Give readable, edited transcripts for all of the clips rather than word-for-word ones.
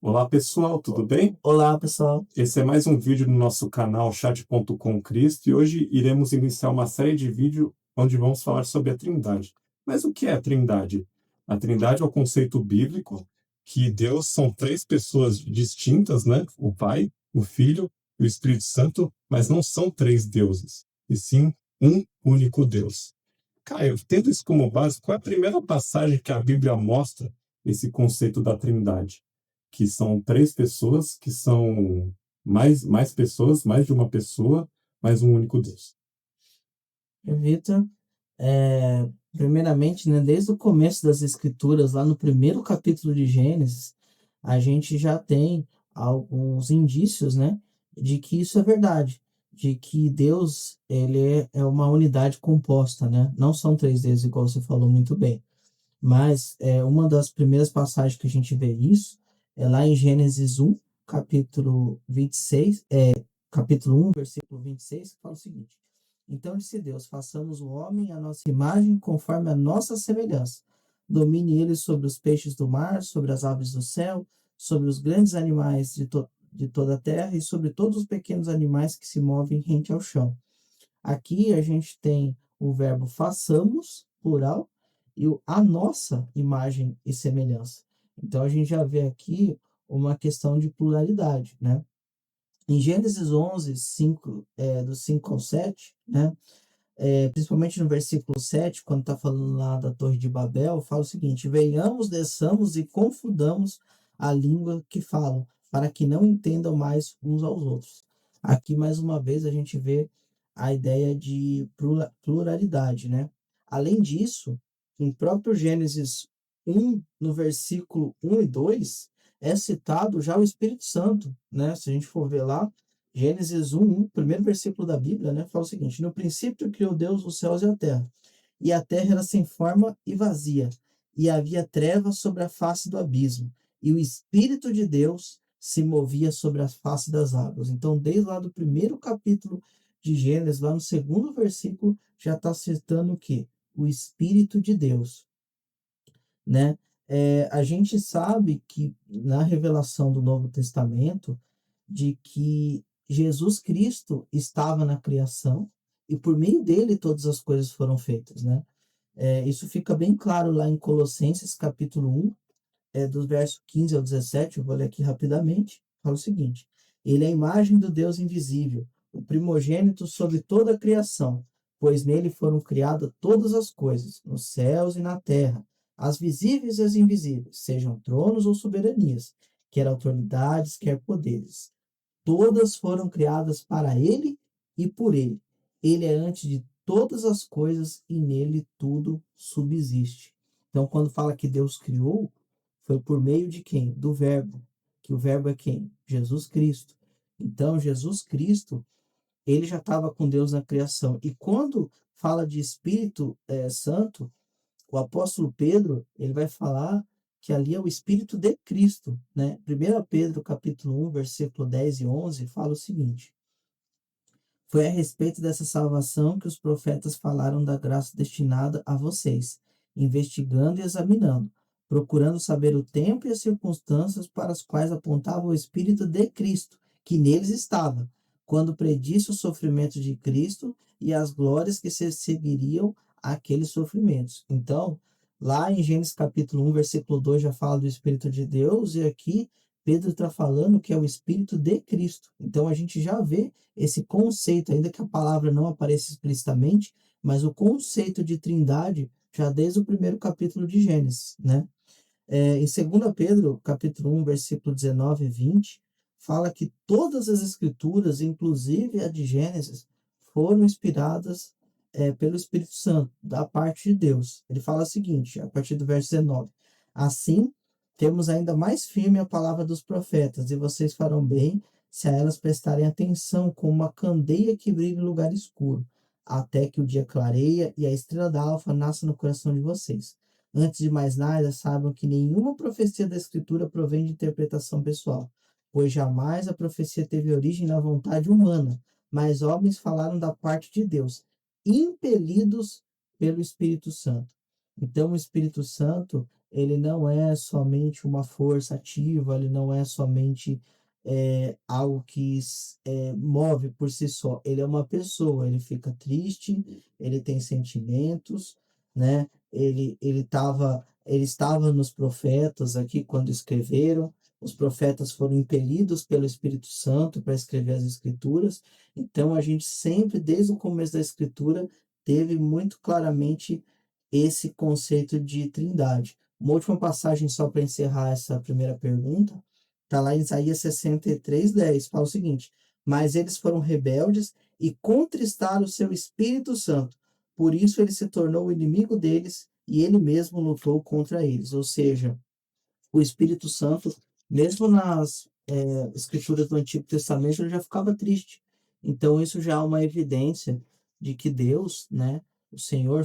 Olá pessoal, tudo bem? Olá, pessoal. Esse é mais um vídeo no nosso canal Chat.com Cristo e hoje iremos iniciar uma série de vídeos onde vamos falar sobre a Trindade. Mas o que é a Trindade? A Trindade é o conceito bíblico que Deus são três pessoas distintas, né? O Pai, o Filho e o Espírito Santo, mas não são três deuses, e sim um único Deus. Caio, tendo isso como base, qual é a primeira passagem que a Bíblia mostra esse conceito da Trindade? Que são três pessoas, que são mais pessoas, mais de uma pessoa, mais um único Deus. Vitor, primeiramente, né, desde o começo das Escrituras, lá no primeiro capítulo de Gênesis, a gente já tem alguns indícios, né, de que isso é verdade, de que Deus, ele é uma unidade composta, né? Não são três deuses, igual você falou muito bem. Mas uma das primeiras passagens que a gente vê isso é lá em Gênesis 1, capítulo 26, capítulo 1, versículo 26, que fala o seguinte: Então disse Deus: façamos o homem à nossa imagem, conforme a nossa semelhança. Domine ele sobre os peixes do mar, sobre as aves do céu, sobre os grandes animais de toda a terra e sobre todos os pequenos animais que se movem rente ao chão. Aqui a gente tem o verbo façamos, plural, e o a nossa imagem e semelhança. Então a gente já vê aqui uma questão de pluralidade, né? Em Gênesis 11, 5, do 5 ao 7, né? Principalmente no versículo 7, quando está falando lá da Torre de Babel, fala o seguinte: venhamos, desçamos e confundamos a língua que falam, para que não entendam mais uns aos outros. Aqui, mais uma vez, a gente vê a ideia de pluralidade, né? Além disso, em próprio Gênesis 1, no versículo 1 e 2, é citado já o Espírito Santo, né? Se a gente for ver lá, Gênesis 1, primeiro versículo da Bíblia, né, fala o seguinte: No princípio criou Deus os céus e a terra. E a terra era sem forma e vazia, e havia trevas sobre a face do abismo, e o Espírito de Deus se movia sobre a face das águas. Então, desde lá do primeiro capítulo de Gênesis, lá no segundo versículo, já está citando o quê? O Espírito de Deus, né? A gente sabe que na revelação do Novo Testamento, de que Jesus Cristo estava na criação e por meio dele todas as coisas foram feitas, né? Isso fica bem claro lá em Colossenses capítulo 1, dos versos 15 ao 17, eu vou ler aqui rapidamente, fala o seguinte: Ele é a imagem do Deus invisível, o primogênito sobre toda a criação, pois nele foram criadas todas as coisas, nos céus e na terra, as visíveis e as invisíveis, sejam tronos ou soberanias, quer autoridades, quer poderes. Todas foram criadas para ele e por ele. Ele é antes de todas as coisas e nele tudo subsiste. Então, quando fala que Deus criou, foi por meio de quem? Do Verbo. Que o Verbo é quem? Jesus Cristo. Então, Jesus Cristo, ele já estava com Deus na criação. E quando fala de Espírito Santo, o apóstolo Pedro, ele vai falar que ali é o Espírito de Cristo, né? 1 Pedro, capítulo 1, versículo 10 e 11, fala o seguinte: Foi a respeito dessa salvação que os profetas falaram da graça destinada a vocês, investigando e examinando, procurando saber o tempo e as circunstâncias para as quais apontava o Espírito de Cristo, que neles estava, quando predisse o sofrimento de Cristo e as glórias que se seguiriam àqueles sofrimentos. Então, lá em Gênesis capítulo 1, versículo 2 já fala do Espírito de Deus, e aqui Pedro está falando que é o Espírito de Cristo. Então a gente já vê esse conceito, ainda que a palavra não apareça explicitamente, mas o conceito de trindade já desde o primeiro capítulo de Gênesis, né? Em 2 Pedro, capítulo 1, versículo 19 e 20, fala que todas as escrituras, inclusive a de Gênesis, foram inspiradas pelo Espírito Santo, da parte de Deus. Ele fala o seguinte, a partir do verso 19: Assim, temos ainda mais firme a palavra dos profetas, e vocês farão bem se a elas prestarem atenção, como uma candeia que brilha em lugar escuro, até que o dia clareia e a estrela da alfa nasça no coração de vocês. Antes de mais nada, saibam que nenhuma profecia da Escritura provém de interpretação pessoal, pois jamais a profecia teve origem na vontade humana, mas homens falaram da parte de Deus, impelidos pelo Espírito Santo. Então, o Espírito Santo, ele não é somente uma força ativa, ele não é somente algo que move por si só. Ele é uma pessoa, ele fica triste, ele tem sentimentos, né? Ele estava nos profetas aqui quando escreveram. Os profetas foram impelidos pelo Espírito Santo para escrever as Escrituras. Então, a gente sempre, desde o começo da Escritura, teve muito claramente esse conceito de trindade. Uma última passagem só para encerrar essa primeira pergunta, está lá em Isaías 63:10, fala o seguinte: mas eles foram rebeldes e contristaram o seu Espírito Santo, por isso ele se tornou o inimigo deles e ele mesmo lutou contra eles. Ou seja, o Espírito Santo, mesmo nas escrituras do Antigo Testamento, ele já ficava triste. Então, isso já é uma evidência de que Deus, né, o Senhor,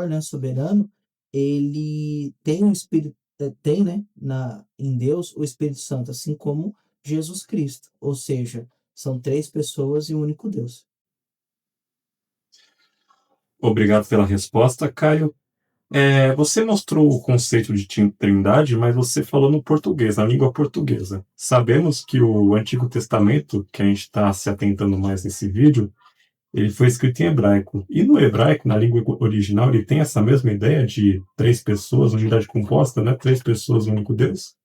né, soberano, ele tem um Espírito, tem, né, em Deus o Espírito Santo, assim como Jesus Cristo. Ou seja, são três pessoas e um único Deus. Obrigado pela resposta, Caio. Você mostrou o conceito de trindade, mas você falou no português, na língua portuguesa. Sabemos que o Antigo Testamento, que a gente está se atentando mais nesse vídeo, ele foi escrito em hebraico. E no hebraico, na língua original, ele tem essa mesma ideia de três pessoas, unidade composta, né? Três pessoas, um único Deus?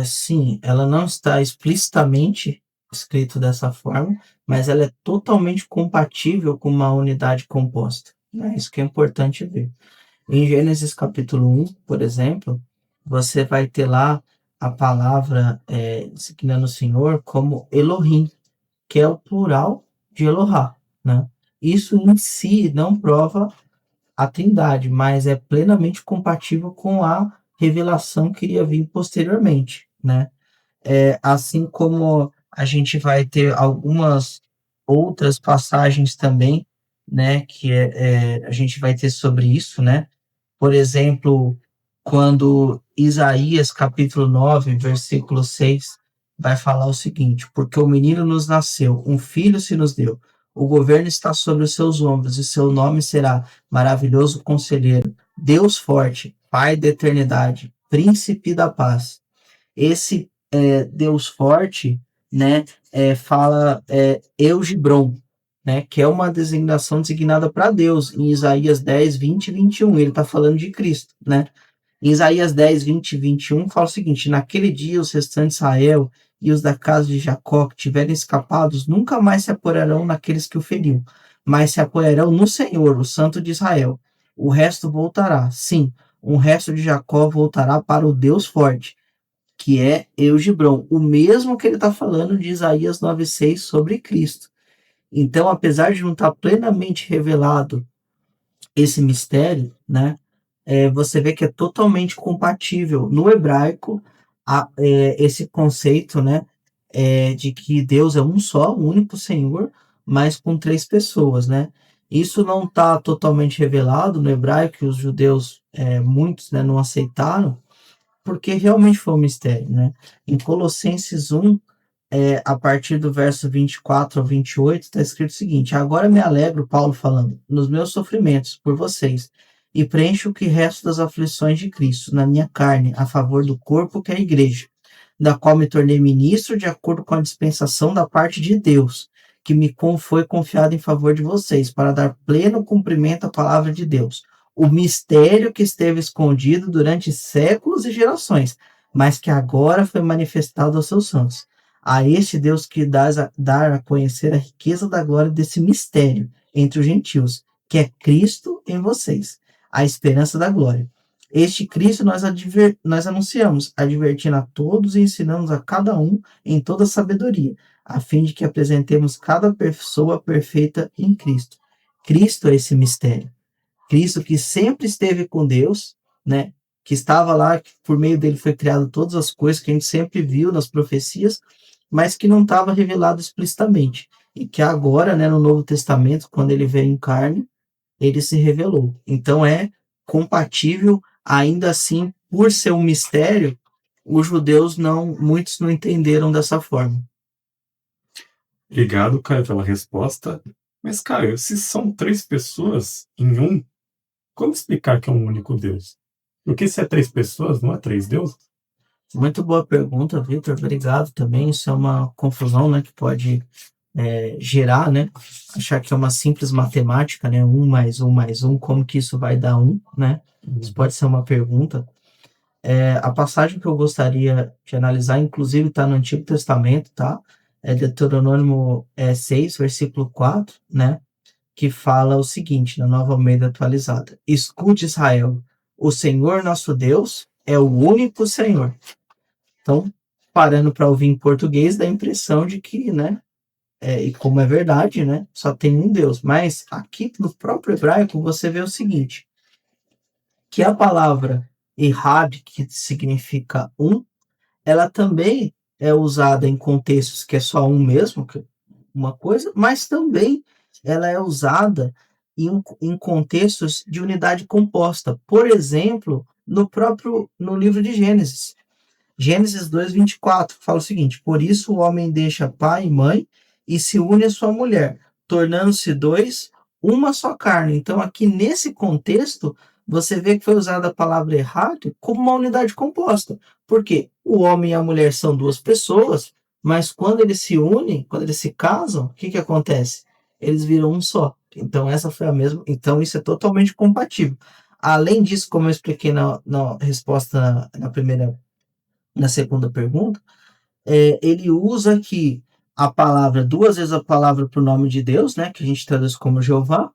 Sim, ela não está explicitamente escrito dessa forma, mas ela é totalmente compatível com uma unidade composta. É isso que é importante ver. Em Gênesis capítulo 1, por exemplo, você vai ter lá a palavra designando o Senhor como Elohim, que é o plural de Elohá, né? Isso em si não prova a Trindade, mas é plenamente compatível com a revelação que iria vir posteriormente, né? Assim como a gente vai ter algumas outras passagens também, né, que a gente vai ter sobre isso, né? Por exemplo, quando Isaías, capítulo 9 versículo 6 vai falar o seguinte: porque o menino nos nasceu, um filho se nos deu, o governo está sobre os seus ombros, e seu nome será Maravilhoso Conselheiro, Deus Forte, Pai da Eternidade, Príncipe da Paz. Esse Deus Forte, né, fala Eugibron, né, que é uma designação designada para Deus, em Isaías 10, 20 e 21. Ele está falando de Cristo, né? Em Isaías 10, 20 e 21, fala o seguinte: naquele dia os restantes de Israel e os da casa de Jacó que tiverem escapados nunca mais se apoiarão naqueles que o feriu, mas se apoiarão no Senhor, o Santo de Israel. O resto voltará, sim, o resto de Jacó voltará para o Deus forte, que é Eugibron, o mesmo que ele está falando de Isaías 9,6 sobre Cristo. Então, apesar de não estar plenamente revelado esse mistério, né, você vê que é totalmente compatível no hebraico esse conceito, né, de que Deus é um só, um único Senhor, mas com três pessoas, né? Isso não está totalmente revelado no hebraico, que os judeus, muitos, né, não aceitaram, porque realmente foi um mistério, né? Em Colossenses 1, a partir do verso 24 ao 28, está escrito o seguinte: agora me alegro, Paulo falando, nos meus sofrimentos por vocês, e preencho o que resta das aflições de Cristo na minha carne, a favor do corpo que é a igreja, da qual me tornei ministro de acordo com a dispensação da parte de Deus, que me foi confiado em favor de vocês, para dar pleno cumprimento à palavra de Deus. O mistério que esteve escondido durante séculos e gerações, mas que agora foi manifestado aos seus santos. A este Deus que dar a conhecer a riqueza da glória desse mistério entre os gentios, que é Cristo em vocês, a esperança da glória. Este Cristo nós anunciamos, advertindo a todos e ensinamos a cada um em toda sabedoria, a fim de que apresentemos cada pessoa perfeita em Cristo. Cristo é esse mistério. Cristo que sempre esteve com Deus, né? Que estava lá, que por meio dele foi criado todas as coisas que a gente sempre viu nas profecias, mas que não estava revelado explicitamente. E que agora, né, no Novo Testamento, quando ele veio em carne, ele se revelou. Então é compatível, ainda assim, por ser um mistério, os judeus muitos não entenderam dessa forma. Obrigado, Caio, pela resposta. Mas, Caio, se são três pessoas em um, como explicar que é um único Deus? Porque se é 3 pessoas, não é 3 deuses? Muito boa pergunta, Victor. Obrigado também. Isso é uma confusão, né, que pode gerar, né? Achar que é uma simples matemática, né? 1 mais 1 mais 1, como que isso vai dar 1, né? Isso pode ser uma pergunta. A passagem que eu gostaria de analisar, inclusive, está no Antigo Testamento, tá? É Deuteronômio 6, versículo 4, né? Que fala o seguinte, na Nova Almeida atualizada: escute, Israel, o Senhor nosso Deus é o único Senhor. Então, parando para ouvir em português, dá a impressão de que, né? E como é verdade, né? Só tem um Deus. Mas aqui no próprio hebraico você vê o seguinte, que a palavra Ehad, que significa um, ela também é usada em contextos que é só um mesmo, uma coisa, mas também ela é usada em contextos de unidade composta. Por exemplo, no livro de Gênesis. Gênesis 2:24 fala o seguinte: por isso o homem deixa pai e mãe e se une à sua mulher, tornando-se dois, uma só carne. Então, aqui nesse contexto, você vê que foi usada a palavra errado como uma unidade composta. Porque o homem e a mulher são duas pessoas, mas quando eles se unem, quando eles se casam, o que acontece? Eles viram um só. Então, essa foi a mesma. Então, isso é totalmente compatível. Além disso, como eu expliquei na resposta na segunda pergunta, ele usa aqui a palavra, duas vezes a palavra para o nome de Deus, né, que a gente traduz como Jeová,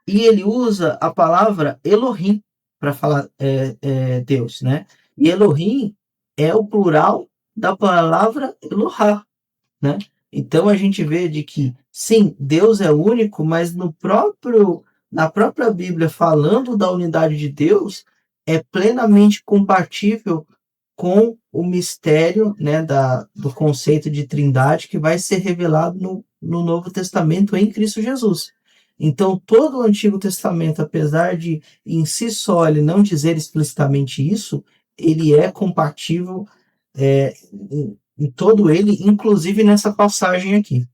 e ele usa a palavra Elohim para falar Deus, né? E Elohim é o plural da palavra Elohá, né? Então a gente vê de que, sim, Deus é único, mas na própria Bíblia, falando da unidade de Deus, é plenamente compatível com o mistério, né, do conceito de trindade que vai ser revelado no Novo Testamento em Cristo Jesus. Então, todo o Antigo Testamento, apesar de em si só ele não dizer explicitamente isso, ele é compatível em todo ele, inclusive nessa passagem aqui.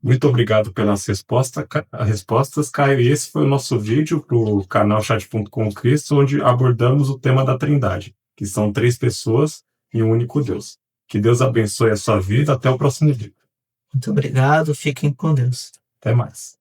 Muito obrigado pelas respostas, Caio. E esse foi o nosso vídeo para o canal Chat.com Cristo, onde abordamos o tema da Trindade, que são 3 pessoas e um único Deus. Que Deus abençoe a sua vida. Até o próximo vídeo. Muito obrigado, fiquem com Deus. Até mais.